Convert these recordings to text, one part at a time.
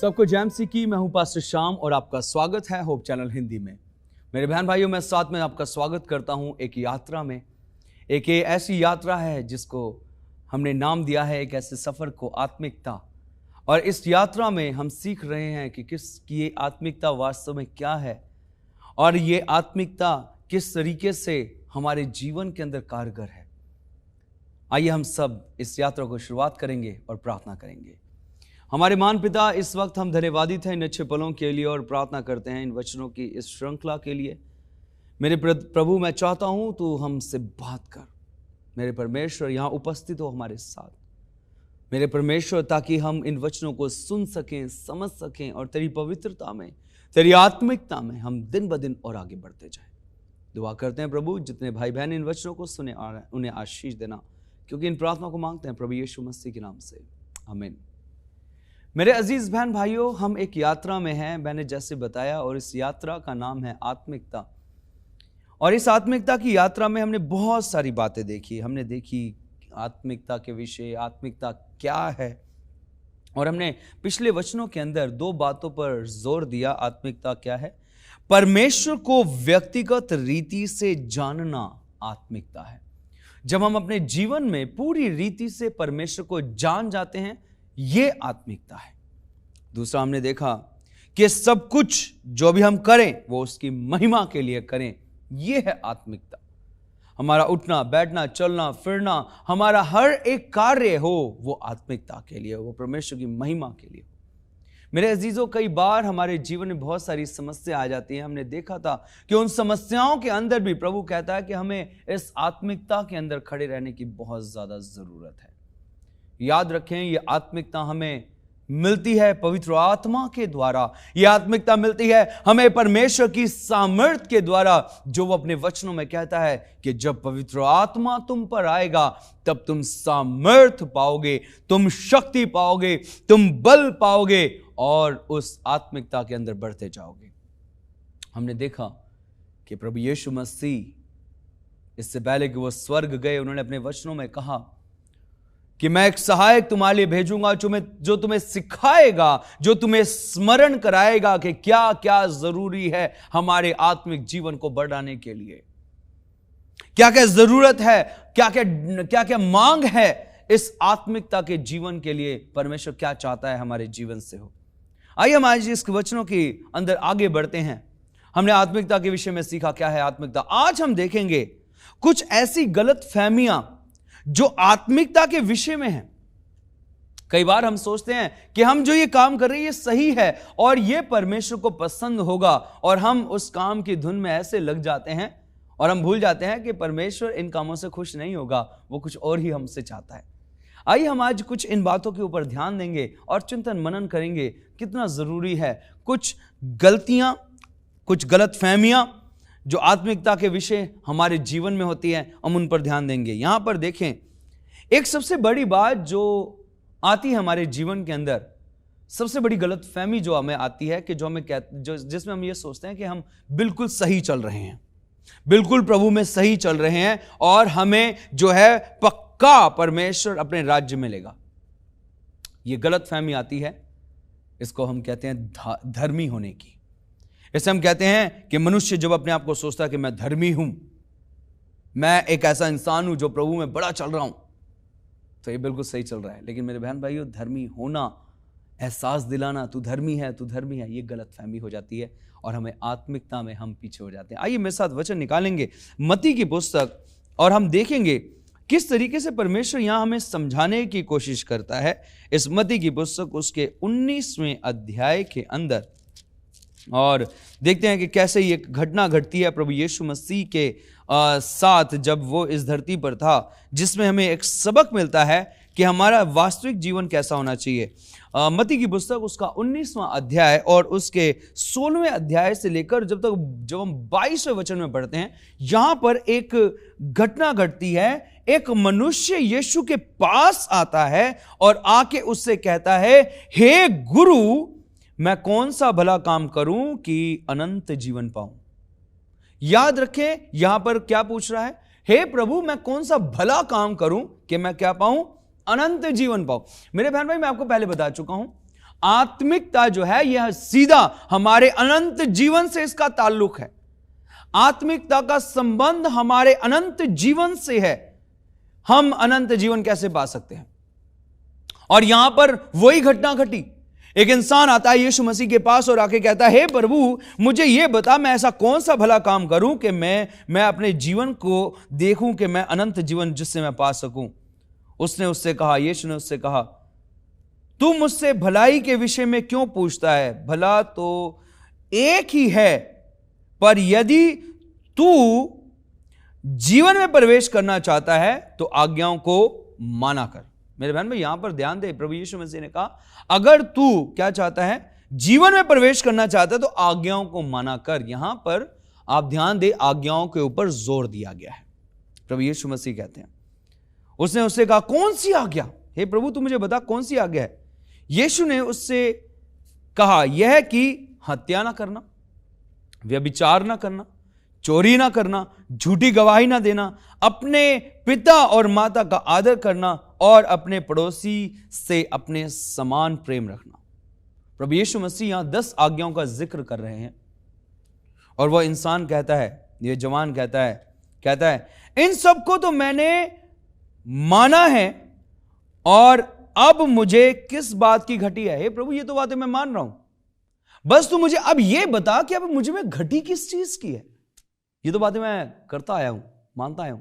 सबको जैमसी की। मैं हूं पास्टर श्याम और आपका स्वागत है होप चैनल हिंदी में। मेरे बहन भाइयों, मैं साथ में आपका स्वागत करता हूं एक यात्रा में। एक ऐसी यात्रा है जिसको हमने नाम दिया है एक ऐसे सफर को आत्मिकता। और इस यात्रा में हम सीख रहे हैं कि ये आत्मिकता वास्तव में क्या है और ये आत्मिकता किस तरीके से हमारे जीवन के अंदर कारगर है। आइए हम सब इस यात्रा को शुरुआत करेंगे और प्रार्थना करेंगे। हमारे महान पिता, इस वक्त हम धन्यवादित हैं इन अच्छे पलों के लिए और प्रार्थना करते हैं इन वचनों की इस श्रृंखला के लिए। मेरे प्रभु, मैं चाहता हूं तू हमसे बात कर। मेरे परमेश्वर, यहाँ उपस्थित हो हमारे साथ मेरे परमेश्वर, ताकि हम इन वचनों को सुन सकें, समझ सकें और तेरी पवित्रता में, तेरी आत्मिकता में हम दिन ब दिन और आगे बढ़ते जाएं। दुआ करते हैं प्रभु, जितने भाई बहन इन वचनों को सुने उन्हें आशीष देना, क्योंकि इन प्रार्थना को मांगते हैं प्रभु यीशु मसीह के नाम से, आमीन। मेरे अजीज बहन भाइयों, हम एक यात्रा में हैं, मैंने जैसे बताया, और इस यात्रा का नाम है आत्मिकता। और इस आत्मिकता की यात्रा में हमने बहुत सारी बातें देखी। हमने देखी आत्मिकता के विषय, आत्मिकता क्या है, और हमने पिछले वचनों के अंदर दो बातों पर जोर दिया। आत्मिकता क्या है? परमेश्वर को व्यक्तिगत रीति से जानना आत्मिकता है। जब हम अपने जीवन में पूरी रीति से परमेश्वर को जान जाते हैं, ये आत्मिकता है। दूसरा, हमने देखा कि सब कुछ जो भी हम करें वो उसकी महिमा के लिए करें, ये है आत्मिकता। हमारा उठना, बैठना, चलना, फिरना, हमारा हर एक कार्य हो वो आत्मिकता के लिए, वो परमेश्वर की महिमा के लिए। मेरे अजीजों, कई बार हमारे जीवन में बहुत सारी समस्या आ जाती है। हमने देखा था कि उन समस्याओं के अंदर भी प्रभु कहता है कि हमें इस आत्मिकता के अंदर खड़े रहने की बहुत ज्यादा जरूरत है। याद रखें, ये आत्मिकता हमें मिलती है पवित्र आत्मा के द्वारा। ये आत्मिकता मिलती है हमें परमेश्वर की सामर्थ के द्वारा, जो वो अपने वचनों में कहता है कि जब पवित्र आत्मा तुम पर आएगा तब तुम सामर्थ पाओगे, तुम शक्ति पाओगे, तुम बल पाओगे और उस आत्मिकता के अंदर बढ़ते जाओगे। हमने देखा कि प्रभु यीशु मसीह, इससे पहले कि वो स्वर्ग गए, उन्होंने अपने वचनों में कहा कि मैं एक सहायक तुम्हारे लिए भेजूंगा जो तुम्हें सिखाएगा, जो तुम्हें स्मरण कराएगा कि क्या क्या जरूरी है हमारे आत्मिक जीवन को बढ़ाने के लिए, क्या क्या जरूरत है, क्या क्या मांग है इस आत्मिकता के जीवन के लिए। परमेश्वर क्या चाहता है हमारे जीवन से हो। आइए हम आज इस वचनों के अंदर आगे बढ़ते हैं। हमने आत्मिकता के विषय में सीखा क्या है आत्मिकता। आज हम देखेंगे कुछ ऐसी गलत फहमियां जो आत्मिकता के विषय में है। कई बार हम सोचते हैं कि हम जो ये काम कर रहे हैं ये सही है और ये परमेश्वर को पसंद होगा, और हम उस काम की धुन में ऐसे लग जाते हैं और हम भूल जाते हैं कि परमेश्वर इन कामों से खुश नहीं होगा, वो कुछ और ही हमसे चाहता है। आइए हम आज कुछ इन बातों के ऊपर ध्यान देंगे और चिंतन मनन करेंगे कितना जरूरी है। कुछ गलतियां, कुछ गलत फहमियां जो आत्मिकता के विषय हमारे जीवन में होती है, हम उन पर ध्यान देंगे। यहां पर देखें, एक सबसे बड़ी बात जो आती है हमारे जीवन के अंदर, सबसे बड़ी गलत फहमी जो हमें आती है कि जिसमें हम ये सोचते हैं कि हम बिल्कुल सही चल रहे हैं, बिल्कुल प्रभु में सही चल रहे हैं और हमें जो है पक्का परमेश्वर अपने राज्य में लेगा। ये गलत फहमी आती है, इसको हम कहते हैं धर्मी होने की। इसे हम कहते हैं कि मनुष्य जब अपने आप को सोचता है कि मैं धर्मी हूं, मैं एक ऐसा इंसान हूं जो प्रभु में बड़ा चल रहा हूं, तो ये बिल्कुल सही चल रहा है। लेकिन मेरे बहन भाइयों, धर्मी होना, एहसास दिलाना तू धर्मी है, तू धर्मी है, ये गलत फहमी हो जाती है और हमें आत्मिकता में हम पीछे हो जाते हैं। आइए मेरे साथ वचन निकालेंगे मत्ती की पुस्तक, और हम देखेंगे किस तरीके से परमेश्वर यहां हमें समझाने की कोशिश करता है। इस मत्ती की पुस्तक उसके 19वें अध्याय के अंदर, और देखते हैं कि कैसे ये घटना घटती है प्रभु यीशु मसीह के साथ जब वो इस धरती पर था, जिसमें हमें एक सबक मिलता है कि हमारा वास्तविक जीवन कैसा होना चाहिए। मत्ती की पुस्तक उसका 19वां अध्याय और उसके 16वें अध्याय से लेकर जब हम 22वें वचन में पढ़ते हैं, यहां पर एक घटना घटती है। एक मनुष्य यीशु के पास आता है और आके उससे कहता है, हे गुरु, मैं कौन सा भला काम करूं कि अनंत जीवन पाऊं। याद रखें, यहां पर क्या पूछ रहा है? हे प्रभु, मैं कौन सा भला काम करूं कि मैं क्या पाऊं? अनंत जीवन पाऊं। मेरे बहन भाई, मैं आपको पहले बता चुका हूं, आत्मिकता जो है यह सीधा हमारे अनंत जीवन से इसका ताल्लुक है। आत्मिकता का संबंध हमारे अनंत जीवन से है। हम अनंत जीवन कैसे पा सकते हैं? और यहां पर वही घटना घटी। एक इंसान आता है यीशु मसीह के पास और आके कहता है, हे प्रभु, मुझे यह बता मैं ऐसा कौन सा भला काम करूं कि मैं अपने जीवन को देखूं कि मैं अनंत जीवन जिससे मैं पा सकूं। उसने उससे कहा, यीशु ने उससे कहा, तू मुझसे भलाई के विषय में क्यों पूछता है? भला तो एक ही है, पर यदि तू जीवन में प्रवेश करना चाहता है तो आज्ञाओं को माना कर। मेरे बहन भाई, यहां पर ध्यान दे, प्रभु यीशु मसीह ने कहा अगर तू क्या चाहता है, जीवन में प्रवेश करना चाहता है तो आज्ञाओं को माना कर। यहां पर आप ध्यान दे, आज्ञाओं के ऊपर जोर दिया गया है। प्रभु यीशु मसीह कहते हैं, उसने उससे कहा, कौन सी आज्ञा? हे प्रभु, तू मुझे बता कौन सी आज्ञा है? यीशु ने उससे कहा, यह कि हत्या ना करना, व्यभिचार ना करना, चोरी ना करना, झूठी गवाही ना देना, अपने पिता और माता का आदर करना और अपने पड़ोसी से अपने समान प्रेम रखना। प्रभु यीशु मसीह यहां 10 आज्ञाओं का जिक्र कर रहे हैं। और वह इंसान कहता है, यह जवान कहता है इन सबको तो मैंने माना है और अब मुझे किस बात की घटी है? हे प्रभु, ये तो बातें मैं मान रहा हूं, बस तू मुझे अब यह बता कि अब मुझे में घटी किस चीज की है? ये तो बातें मैं करता आया हूं, मानता आया हूं।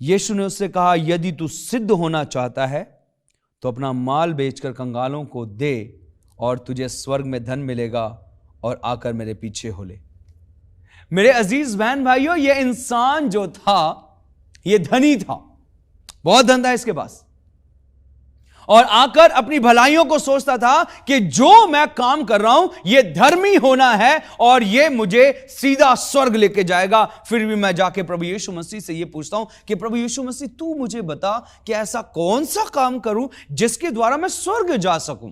यीशु ने उससे कहा, यदि तू सिद्ध होना चाहता है तो अपना माल बेचकर कंगालों को दे और तुझे स्वर्ग में धन मिलेगा और आकर मेरे पीछे हो ले। मेरे अजीज बहन भाइयों, यह इंसान जो था यह धनी था, बहुत धन था इसके पास, और आकर अपनी भलाइयों को सोचता था कि जो मैं काम कर रहा हूं यह धर्मी होना है और यह मुझे सीधा स्वर्ग लेके जाएगा। फिर भी मैं जाके प्रभु यीशु मसीह से यह पूछता हूं कि प्रभु यीशु मसीह, तू मुझे बता कि ऐसा कौन सा काम करूं जिसके द्वारा मैं स्वर्ग जा सकूं।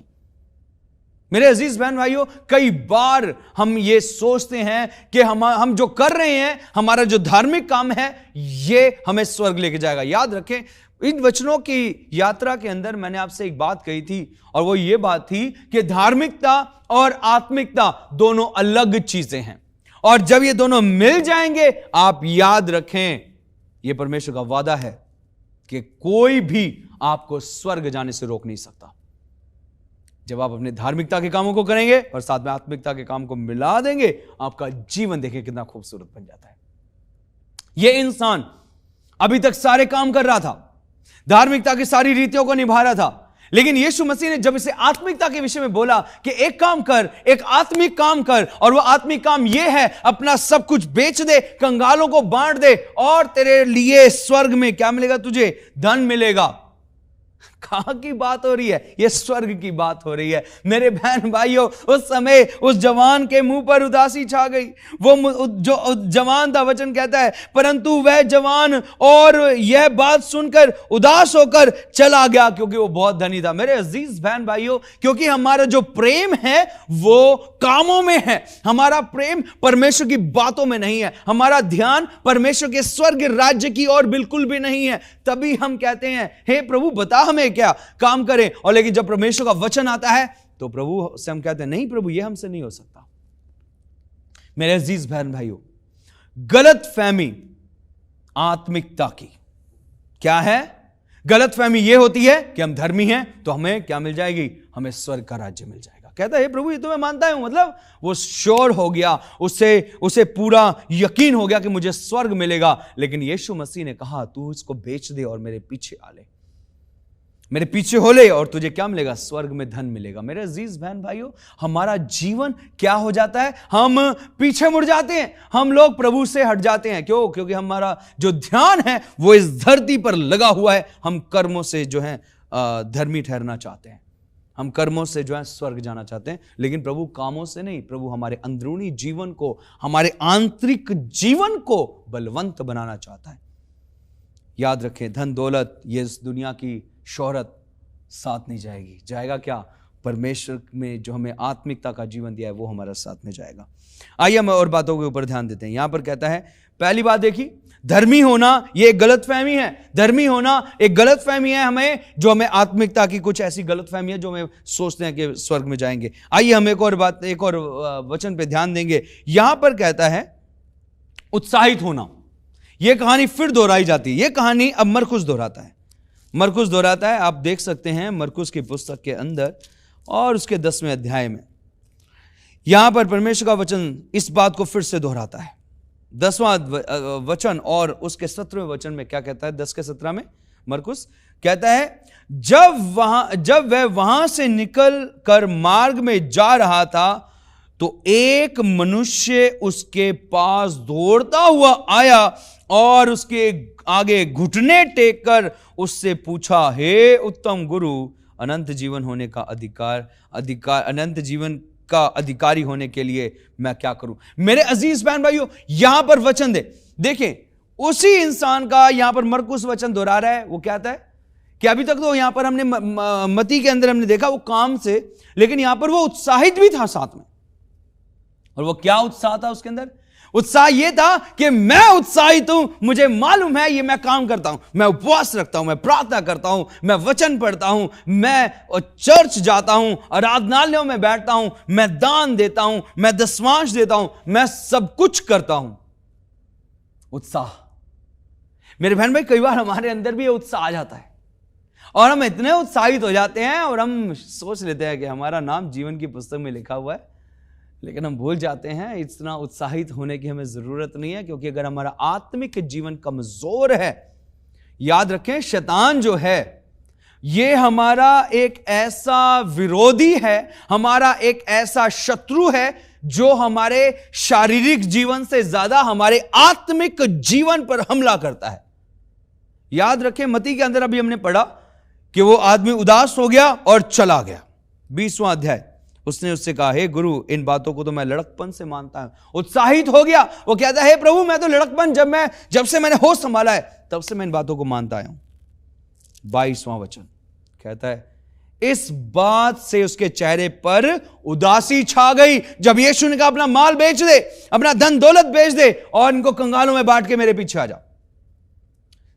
मेरे अजीज बहन भाइयों, कई बार हम ये सोचते हैं कि हम जो कर रहे हैं, हमारा जो धार्मिक काम है, ये हमें स्वर्ग लेके जाएगा। याद रखें, इन वचनों की यात्रा के अंदर मैंने आपसे एक बात कही थी, और वो ये बात थी कि धार्मिकता और आत्मिकता दोनों अलग चीजें हैं, और जब ये दोनों मिल जाएंगे, आप याद रखें, ये परमेश्वर का वादा है कि कोई भी आपको स्वर्ग जाने से रोक नहीं सकता। जब आप अपने धार्मिकता के कामों को करेंगे और साथ में आत्मिकता के काम को मिला देंगे, आपका जीवन देखिए कितना खूबसूरत बन जाता है। यह इंसान अभी तक सारे काम कर रहा था, धार्मिकता की सारी रीतियों को निभा रहा था, लेकिन यीशु मसीह ने जब इसे आत्मिकता के विषय में बोला कि एक काम कर, एक आत्मिक काम कर, और वह आत्मिक काम यह है, अपना सब कुछ बेच दे, कंगालों को बांट दे, और तेरे लिए स्वर्ग में क्या मिलेगा? तुझे धन मिलेगा। कहां की बात हो रही है? यह स्वर्ग की बात हो रही है। मेरे बहन भाइयों, उस समय उस जवान के मुंह पर उदासी छा गई। वो जो जवान था, वचन कहता है, परंतु वह जवान और यह बात सुनकर उदास होकर चला गया, क्योंकि वो बहुत धनी था। मेरे अजीज बहन भाइयों, क्योंकि हमारा जो प्रेम है वो कामों में है, हमारा प्रेम परमेश्वर की बातों में नहीं है, हमारा ध्यान परमेश्वर के स्वर्ग राज्य की ओर बिल्कुल भी नहीं है। तभी हम कहते हैं, हे प्रभु, बता हमें क्या काम करें। और लेकिन जब परमेश्वर का वचन आता है तो प्रभु से हम कहते हैं, नहीं प्रभु, यह हमसे नहीं हो सकता। मेरे अजीज बहन भाइयों, गलत फहमी आत्मिकता की क्या है? गलत फहमी यह होती है कि हम धर्मी हैं तो हमें क्या मिल जाएगी? हमें स्वर्ग का राज्य मिल जाएगा। कहता है, हे प्रभु, ये तो मैं मानता हूं, मतलब वो श्योर हो गया, उसे पूरा यकीन हो गया कि मुझे स्वर्ग मिलेगा। लेकिन यीशु मसीह ने कहा, तू इसको बेच दे और मेरे पीछे आ ले, मेरे पीछे हो ले, और तुझे क्या मिलेगा? स्वर्ग में धन मिलेगा। मेरे अजीज बहन भाइयों, हमारा जीवन क्या हो जाता है? हम पीछे मुड़ जाते हैं, हम लोग प्रभु से हट जाते हैं। क्यों? क्योंकि हमारा जो ध्यान है वो इस धरती पर लगा हुआ है। हम कर्मों से जो है धर्मी ठहरना चाहते हैं, हम कर्मों से जो है स्वर्ग जाना चाहते हैं, लेकिन प्रभु कामों से नहीं। प्रभु हमारे अंदरूनी जीवन को, हमारे आंतरिक जीवन को बलवंत बनाना चाहता है। याद रखें, धन दौलत, ये इस दुनिया की शोहरत साथ नहीं जाएगी। जाएगा क्या? परमेश्वर में जो हमें आत्मिकता का जीवन दिया है वो हमारे साथ में जाएगा। आइए हम और बातों के ऊपर ध्यान देते हैं। यहां पर कहता है, पहली बात देखी, धर्मी होना ये एक गलतफहमी है। धर्मी होना एक गलतफहमी है हमें, जो हमें आत्मिकता की कुछ ऐसी गलतफहमी है जो हमें सोचते हैं कि स्वर्ग में जाएंगे। आइए हम एक और वचन पे ध्यान देंगे। यहां पर कहता है उत्साहित होना। यह कहानी फिर दोहराई जाती है। यह कहानी अब मरकुस दोहराता है। मरकुस दोहराता है, आप देख सकते हैं मरकुस की पुस्तक के अंदर और उसके 10वें अध्याय में यहां पर परमेश्वर का वचन इस बात को फिर से दोहराता है। 10वां वचन और उसके 17वें वचन में क्या कहता है? 10 के 17 में मरकुस कहता है, जब वह वहां से निकल कर मार्ग में जा रहा था तो एक मनुष्य उसके पास दौड़ता हुआ आया और उसके आगे घुटने टेक कर उससे पूछा, हे उत्तम गुरु, अनंत जीवन होने का अनंत जीवन का अधिकारी होने के लिए मैं क्या करूं? मेरे अजीज बहन भाइयों, यहां पर वचन देखें, उसी इंसान का यहां पर मरकुस वचन दोहरा रहा है। वो क्या कहता है कि अभी तक तो यहां पर हमने मती के अंदर हमने देखा वो काम से, लेकिन यहां पर वो उत्साहित भी था साथ में। और वो क्या उत्साह था उसके अंदर? उत्साह यह था कि मैं उत्साहित हूं, मुझे मालूम है ये मैं काम करता हूं, मैं उपवास रखता हूं, मैं प्रार्थना करता हूं, मैं वचन पढ़ता हूं, मैं चर्च जाता हूं, आराधनालयों में बैठता हूं, मैं दान देता हूं, मैं दशमांश देता हूं, मैं सब कुछ करता हूं। उत्साह। मेरे बहन भाई, कई बार हमारे अंदर भी ये उत्साह आ जाता है और हम इतने उत्साहित हो जाते हैं और हम सोच लेते हैं कि हमारा नाम जीवन की पुस्तक में लिखा हुआ है, लेकिन हम भूल जाते हैं इतना उत्साहित होने की हमें जरूरत नहीं है, क्योंकि अगर हमारा आत्मिक जीवन कमजोर है, याद रखें शैतान जो है ये हमारा एक ऐसा विरोधी है, हमारा एक ऐसा शत्रु है जो हमारे शारीरिक जीवन से ज्यादा हमारे आत्मिक जीवन पर हमला करता है। याद रखें मती के अंदर अभी हमने पढ़ा कि वो आदमी उदास हो गया और चला गया। 20वां अध्याय, उसने उससे कहा, हे गुरु, इन बातों को तो मैं लड़कपन से मानता हूं। उत्साहित हो गया, वो कहता है, हे प्रभु, मैं तो लड़कपन जब से मैंने होश संभाला है तब से मैं इन बातों को मानता आया हूं। 22वां वचन कहता है, इस बात से उसके चेहरे पर उदासी छा गई। जब यीशु ने कहा अपना माल बेच दे, अपना धन दौलत बेच दे और इनको कंगालों में बांट के मेरे पीछे आ जा,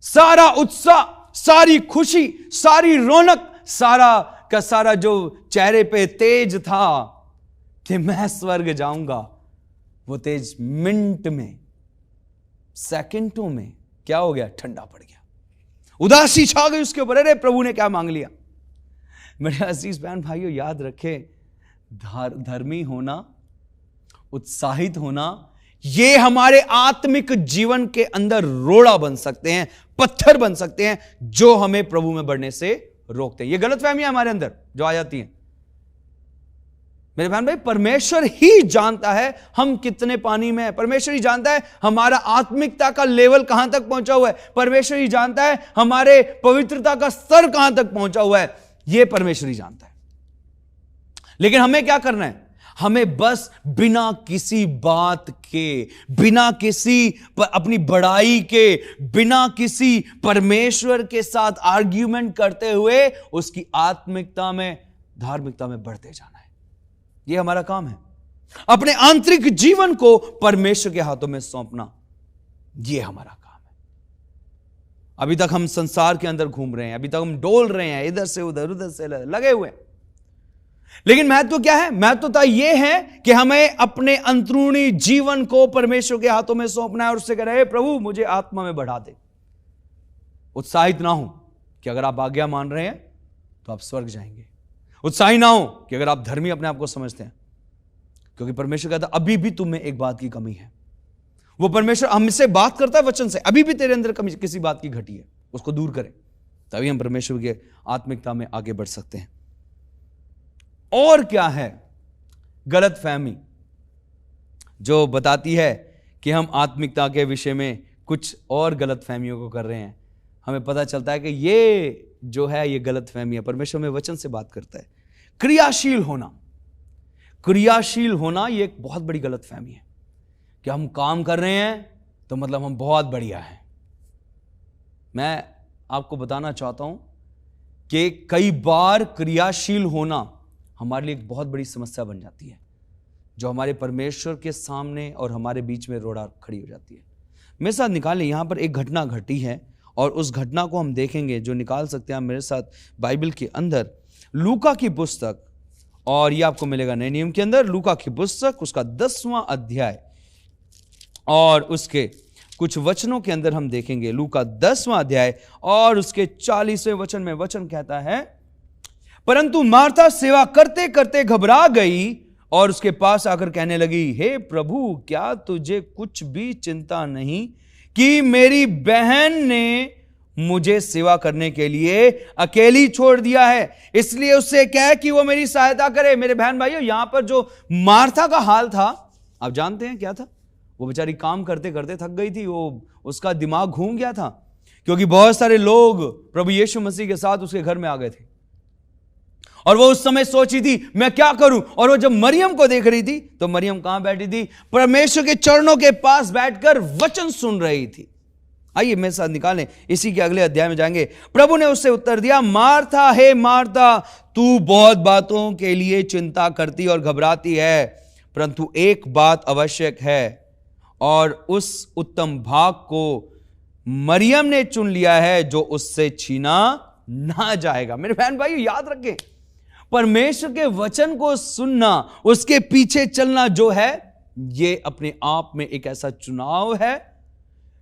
सारा उत्साह, सारी खुशी, सारी रौनक, सारा का सारा जो चेहरे पे तेज था कि मैं स्वर्ग जाऊंगा, वो तेज मिनट में, सेकंडों में क्या हो गया? ठंडा पड़ गया। उदासी छा गई उसके ऊपर। अरे प्रभु ने क्या मांग लिया? मेरे अजीज बहन भाइयों, याद रखें, धर्मी होना, उत्साहित होना, ये हमारे आत्मिक जीवन के अंदर रोड़ा बन सकते हैं, पत्थर बन सकते हैं जो हमें प्रभु में बढ़ने से रोकते हैं। ये गलतफहमियां हमारे अंदर जो आ जाती हैं। मेरे बहन भाई, परमेश्वर ही जानता है हम कितने पानी में हैं। परमेश्वर ही जानता है हमारा आत्मिकता का लेवल कहां तक पहुंचा हुआ है। परमेश्वर ही जानता है हमारे पवित्रता का स्तर कहां तक पहुंचा हुआ है। यह परमेश्वर ही जानता है। लेकिन हमें क्या करना है? हमें बस बिना किसी बात के, बिना किसी अपनी बड़ाई के, बिना किसी परमेश्वर के साथ आर्ग्यूमेंट करते हुए उसकी आत्मिकता में, धार्मिकता में बढ़ते जाना है। यह हमारा काम है। अपने आंतरिक जीवन को परमेश्वर के हाथों में सौंपना, यह हमारा काम है। अभी तक हम संसार के अंदर घूम रहे हैं, अभी तक हम डोल रहे हैं, इधर से उधर, उधर से लगे हुए हैं। लेकिन महत्व क्या है? महत्वता यह है कि हमें अपने अंदरूनी जीवन को परमेश्वर के हाथों में सौंपना है और उससे कह रहे हैं, प्रभु मुझे आत्मा में बढ़ा दे। उत्साहित ना हो कि अगर आप आज्ञा मान रहे हैं तो आप स्वर्ग जाएंगे। उत्साहित ना हो कि अगर आप धर्मी अपने आप को समझते हैं, क्योंकि परमेश्वर कहता है अभी भी तुम में एक बात की कमी है। वो परमेश्वर हमसे बात करता है वचन से, अभी भी तेरे अंदर कमी, किसी बात की घटी है, उसको दूर करें, तभी हम परमेश्वर के आत्मिकता में आगे बढ़ सकते हैं। और क्या है गलत फहमी जो बताती है कि हम आत्मिकता के विषय में कुछ और गलत फहमियों को कर रहे हैं? हमें पता चलता है कि ये जो है ये गलत फहमी है। परमेश्वर में वचन से बात करता है। क्रियाशील होना, क्रियाशील होना ये एक बहुत बड़ी गलत फहमी है कि हम काम कर रहे हैं तो मतलब हम बहुत बढ़िया हैं। मैं आपको बताना चाहता हूं कि कई बार क्रियाशील होना हमारे लिए एक बहुत बड़ी समस्या बन जाती है, जो हमारे परमेश्वर के सामने और हमारे बीच में रोड़ा खड़ी हो जाती है। मेरे साथ निकालें, यहां पर एक घटना घटी है और उस घटना को हम देखेंगे। जो निकाल सकते हैं आप मेरे साथ बाइबल के अंदर, लूका की पुस्तक, और ये आपको मिलेगा नए नियम के अंदर, लूका की पुस्तक उसका 10वां अध्याय और उसके कुछ वचनों के अंदर हम देखेंगे। लूका 10वां अध्याय और उसके 40वें वचन में वचन कहता है, परंतु मार्था सेवा करते करते घबरा गई और उसके पास आकर कहने लगी, हे प्रभु, क्या तुझे कुछ भी चिंता नहीं कि मेरी बहन ने मुझे सेवा करने के लिए अकेली छोड़ दिया है, इसलिए उससे कह कि वो मेरी सहायता करे। मेरे बहन भाइयों, यहां पर जो मार्था का हाल था, आप जानते हैं क्या था? वो बेचारी काम करते करते थक गई थी, वो उसका दिमाग घूम गया था, क्योंकि बहुत सारे लोग प्रभु यीशु मसीह के साथ उसके घर में आ गए थे और वो उस समय सोची थी मैं क्या करूं। और वो जब मरियम को देख रही थी तो मरियम कहां बैठी थी? परमेश्वर के चरणों के पास बैठकर वचन सुन रही थी। आइए मेरे साथ निकालें, इसी के अगले अध्याय में जाएंगे। प्रभु ने उससे उत्तर दिया, मार्था, हे मार्था, तू बहुत बातों के लिए चिंता करती और घबराती है, परंतु एक बात आवश्यक है और उस उत्तम भाग को मरियम ने चुन लिया है जो उससे छीना ना जाएगा। मेरे बहन भाइयों, याद रखें, परमेश्वर के वचन को सुनना, उसके पीछे चलना जो है, यह अपने आप में एक ऐसा चुनाव है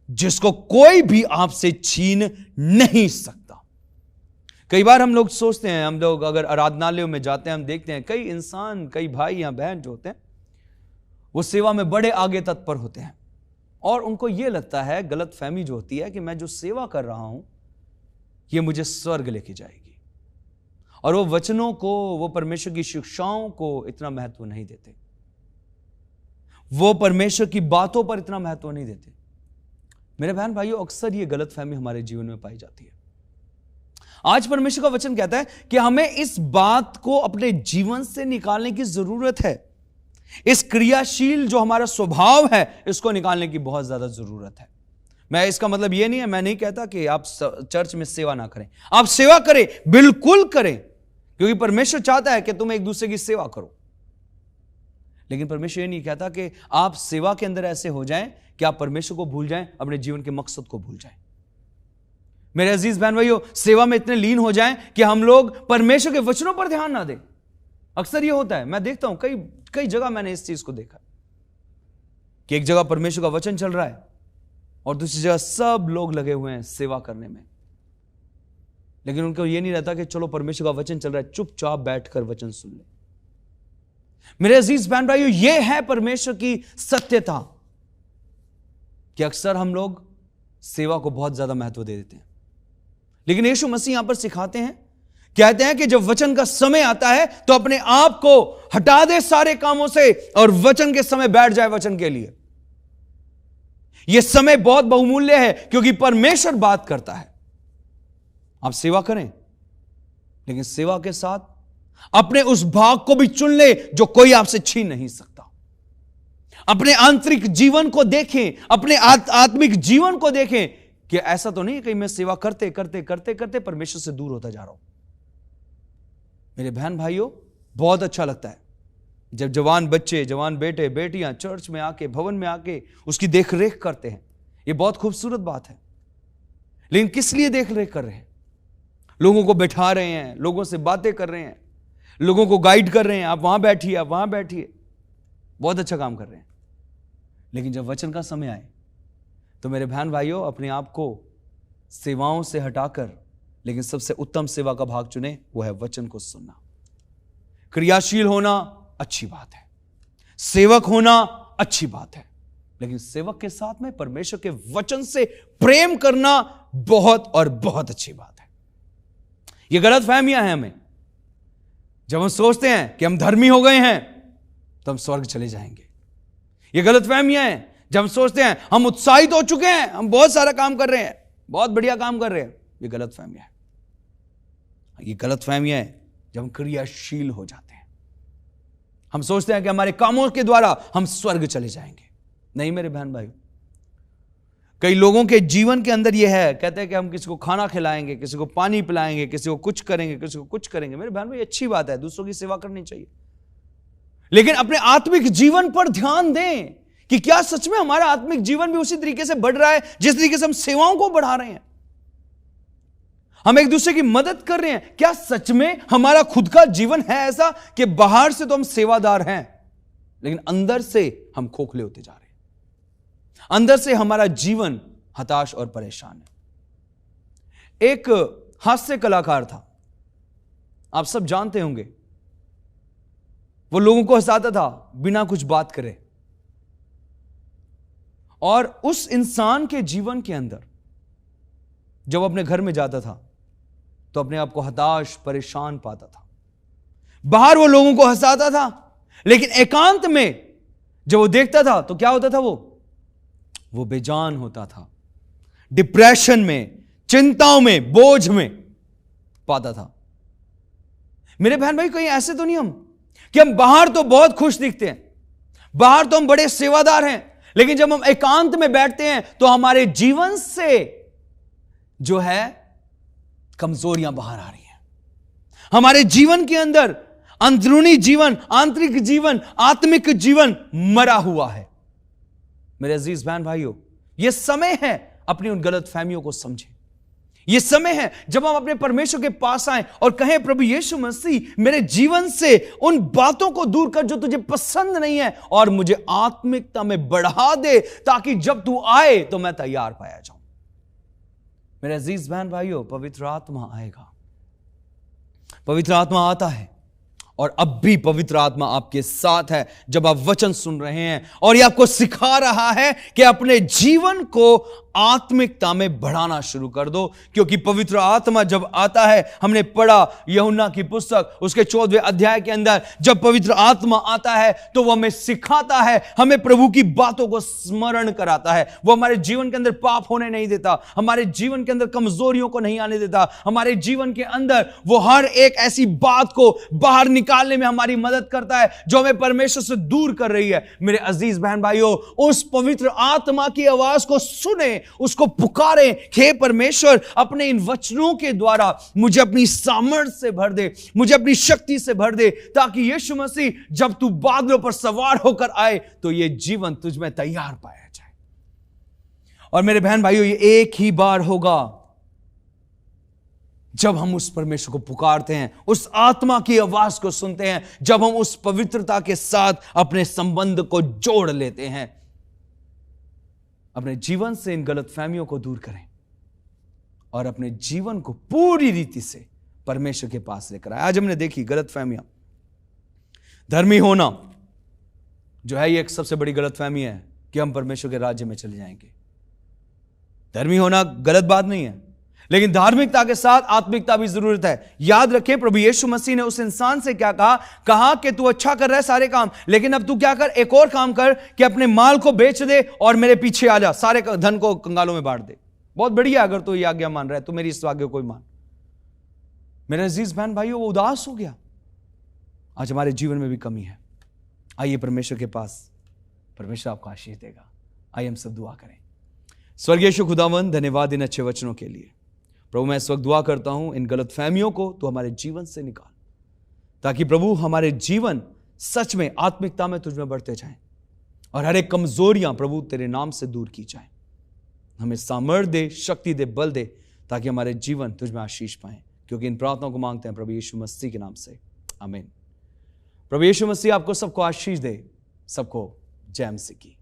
जिसको कोई भी आपसे छीन नहीं सकता। कई बार हम लोग सोचते हैं, हम लोग अगर आराधनालयों में जाते हैं, हम देखते हैं कई इंसान, कई भाई या बहन जो होते हैं, वो सेवा में बड़े आगे तत्पर होते हैं और उनको यह लगता है, गलत फहमी जो होती है, कि मैं जो सेवा कर रहा हूं यह मुझे स्वर्ग लेके जाएगी, और वो वचनों को, वो परमेश्वर की शिक्षाओं को इतना महत्व नहीं देते, वो परमेश्वर की बातों पर इतना महत्व नहीं देते। मेरे बहन भाइयों, अक्सर ये गलतफहमी हमारे जीवन में पाई जाती है। आज परमेश्वर का वचन कहता है कि हमें इस बात को अपने जीवन से निकालने की जरूरत है। इस क्रियाशील जो हमारा स्वभाव है, इसको निकालने की बहुत ज्यादा जरूरत है। मैं इसका मतलब यह नहीं है, मैं नहीं कहता कि आप चर्च में सेवा ना करें, आप सेवा करें, बिल्कुल करें, क्योंकि परमेश्वर चाहता है कि तुम एक दूसरे की सेवा करो। लेकिन परमेश्वर ये नहीं कहता कि आप सेवा के अंदर ऐसे हो जाएं कि आप परमेश्वर को भूल जाएं, अपने जीवन के मकसद को भूल जाएं। मेरे अजीज बहन भाइयों, सेवा में इतने लीन हो जाएं कि हम लोग परमेश्वर के वचनों पर ध्यान ना दें। अक्सर ये होता है, मैं देखता हूं कई जगह मैंने इस चीज को देखा कि एक जगह परमेश्वर का वचन चल रहा है और दूसरी जगह सब लोग लगे हुए हैं सेवा करने में, लेकिन उनको यह नहीं रहता कि चलो परमेश्वर का वचन चल रहा है, चुपचाप बैठकर वचन सुन ले। मेरे अजीज बहन भाइयों, यह है परमेश्वर की सत्यता कि अक्सर हम लोग सेवा को बहुत ज्यादा महत्व दे देते हैं, लेकिन यीशु मसीह यहां पर सिखाते हैं, कहते हैं कि जब वचन का समय आता है तो अपने आप को हटा दे सारे कामों से और वचन के समय बैठ जाए वचन के लिए। यह समय बहुत बहुमूल्य है, क्योंकि परमेश्वर बात करता है। आप सेवा करें, लेकिन सेवा के साथ अपने उस भाग को भी चुन ले जो कोई आपसे छीन नहीं सकता। अपने आंतरिक जीवन को देखें, अपने आत्मिक जीवन को देखें कि ऐसा तो नहीं है कि मैं सेवा करते करते करते करते परमेश्वर से दूर होता जा रहा हूं। मेरे बहन भाइयों, बहुत अच्छा लगता है जब जवान बच्चे, जवान बेटे बेटियां चर्च में आके, भवन में आके उसकी देखरेख करते हैं। यह बहुत खूबसूरत बात है, लेकिन किस लिए देखरेख कर रहे हैं? लोगों को बैठा रहे हैं, लोगों से बातें कर रहे हैं, लोगों को गाइड कर रहे हैं, आप वहां बैठिए, आप वहां बैठिए, बहुत अच्छा काम कर रहे हैं। लेकिन जब वचन का समय आए तो मेरे बहन भाइयों, अपने आप को सेवाओं से हटाकर लेकिन सबसे उत्तम सेवा का भाग चुने, वो है वचन को सुनना। क्रियाशील होना अच्छी बात है, सेवक होना अच्छी बात है, लेकिन सेवक के साथ में परमेश्वर के वचन से प्रेम करना बहुत और बहुत अच्छी बात है। ये गलत फहमियां हैं हमें। जब हम सोचते हैं कि हम धर्मी हो गए हैं तो हम स्वर्ग चले जाएंगे, ये गलत फहमियां हैं। जब हम सोचते हैं हम उत्साहित हो चुके हैं, हम बहुत सारा काम कर रहे हैं, बहुत बढ़िया काम कर रहे हैं, ये गलत फहमियां है। ये गलत फहमियां है जब हम क्रियाशील हो जाते हैं। हम सोचते हैं कि हमारे कामों के द्वारा हम स्वर्ग चले जाएंगे। नहीं मेरे बहन भाई, कई लोगों के जीवन के अंदर यह है, कहते हैं कि हम किसी को खाना खिलाएंगे, किसी को पानी पिलाएंगे, किसी को कुछ करेंगे, किसी को कुछ करेंगे। मेरे बहन भाई, अच्छी बात है, दूसरों की सेवा करनी चाहिए, लेकिन अपने आत्मिक जीवन पर ध्यान दें कि क्या सच में हमारा आत्मिक जीवन भी उसी तरीके से बढ़ रहा है जिस तरीके से हम सेवाओं को बढ़ा रहे हैं, हम एक दूसरे की मदद कर रहे हैं। क्या सच में हमारा खुद का जीवन है ऐसा कि बाहर से तो हम सेवादार हैं लेकिन अंदर से हम खोखले होते जा रहे हैं, अंदर से हमारा जीवन हताश और परेशान है। एक हास्य कलाकार था, आप सब जानते होंगे, वो लोगों को हंसाता था बिना कुछ बात करे, और उस इंसान के जीवन के अंदर जब अपने घर में जाता था तो अपने आप को हताश परेशान पाता था। बाहर वो लोगों को हंसाता था लेकिन एकांत में जब वो देखता था तो क्या होता था, वो बेजान होता था, डिप्रेशन में, चिंताओं में, बोझ में पाता था। मेरे बहन भाई, कहीं ऐसे तो नहीं हम कि हम बाहर तो बहुत खुश दिखते हैं, बाहर तो हम बड़े सेवादार हैं, लेकिन जब हम एकांत में बैठते हैं तो हमारे जीवन से जो है कमजोरियां बाहर आ रही हैं। हमारे जीवन के अंदर अंदरूनी जीवन, आंतरिक जीवन, आत्मिक जीवन मरा हुआ है। मेरे अजीज बहन भाइयों, यह समय है अपनी उन गलत फहमियों को समझें। यह समय है जब हम अपने परमेश्वर के पास आए और कहें, प्रभु यीशु मसीह, मेरे जीवन से उन बातों को दूर कर जो तुझे पसंद नहीं है और मुझे आत्मिकता में बढ़ा दे, ताकि जब तू आए तो मैं तैयार पाया जाऊं। मेरे अजीज बहन भाइयों, पवित्र आत्मा आएगा, पवित्र आत्मा आता है, और अब भी पवित्र आत्मा आपके साथ है जब आप वचन सुन रहे हैं, और यह आपको सिखा रहा है कि अपने जीवन को आत्मिकता में बढ़ाना शुरू कर दो। क्योंकि पवित्र आत्मा जब आता है, हमने पढ़ा यूहन्ना की पुस्तक उसके 14वें अध्याय के अंदर, जब पवित्र आत्मा आता है तो वह हमें सिखाता है, हमें प्रभु की बातों को स्मरण कराता है। वो हमारे जीवन के अंदर पाप होने नहीं देता, हमारे जीवन के अंदर कमजोरियों को नहीं आने देता, हमारे जीवन के अंदर वो हर एक ऐसी बात को बाहर निकालने में हमारी मदद करता है जो हमें परमेश्वर से दूर कर रही है। मेरे अजीज बहन भाइयों, उस पवित्र आत्मा की आवाज को सुने, उसको पुकारे, हे परमेश्वर, अपने इन वचनों के द्वारा मुझे अपनी सामर्थ्य से भर दे, मुझे अपनी शक्ति से भर दे, ताकि यीशु मसीह जब तू बादलों पर सवार होकर आए तो यह जीवन तुझ में तैयार पाया जाए। और मेरे बहन भाइयों, ये एक ही बार होगा जब हम उस परमेश्वर को पुकारते हैं, उस आत्मा की आवाज को सुनते हैं, जब हम उस पवित्रता के साथ अपने संबंध को जोड़ लेते हैं। अपने जीवन से इन गलतफहमियों को दूर करें और अपने जीवन को पूरी रीति से परमेश्वर के पास लेकर आए। आज हमने देखी गलतफहमियां। धर्मी होना जो है, ये एक सबसे बड़ी गलतफहमी है कि हम परमेश्वर के राज्य में चले जाएंगे। धर्मी होना गलत बात नहीं है, लेकिन धार्मिकता के साथ आत्मिकता भी जरूरत है। याद रखें, प्रभु यीशु मसीह ने उस इंसान से क्या कहा कि तू अच्छा कर रहा है सारे काम, लेकिन अब तू क्या कर, एक और काम कर कि अपने माल को बेच दे और मेरे पीछे आ जा, सारे धन को कंगालों में बांट दे। बहुत बढ़िया, अगर तू ये आज्ञा मान रहा है तो मेरी इस आज्ञा को मान। मेरे अजीज बहन भाइयों, वो उदास हो गया। आज हमारे जीवन में भी कमी है। आइए परमेश्वर के पास, परमेश्वर आपको आशीष देगा। आइए हम सब दुआ करें। स्वर्गीय खुदावंद, धन्यवाद इन अच्छे वचनों के लिए। प्रभु, मैं इस वक्त दुआ करता हूं, इन गलत फहमियों को तो हमारे जीवन से निकाल, ताकि प्रभु हमारे जीवन सच में आत्मिकता में तुझ में बढ़ते जाएं और हर एक कमजोरियां प्रभु तेरे नाम से दूर की जाएं। हमें सामर्थ्य दे, शक्ति दे, बल दे, ताकि हमारे जीवन तुझ में आशीष पाएं। क्योंकि इन प्रार्थनाओं को मांगते हैं प्रभु यीशु मसीह के नाम से, आमीन। प्रभु यीशु मसीह आपको सबको आशीष दे। सबको जय मसीह की।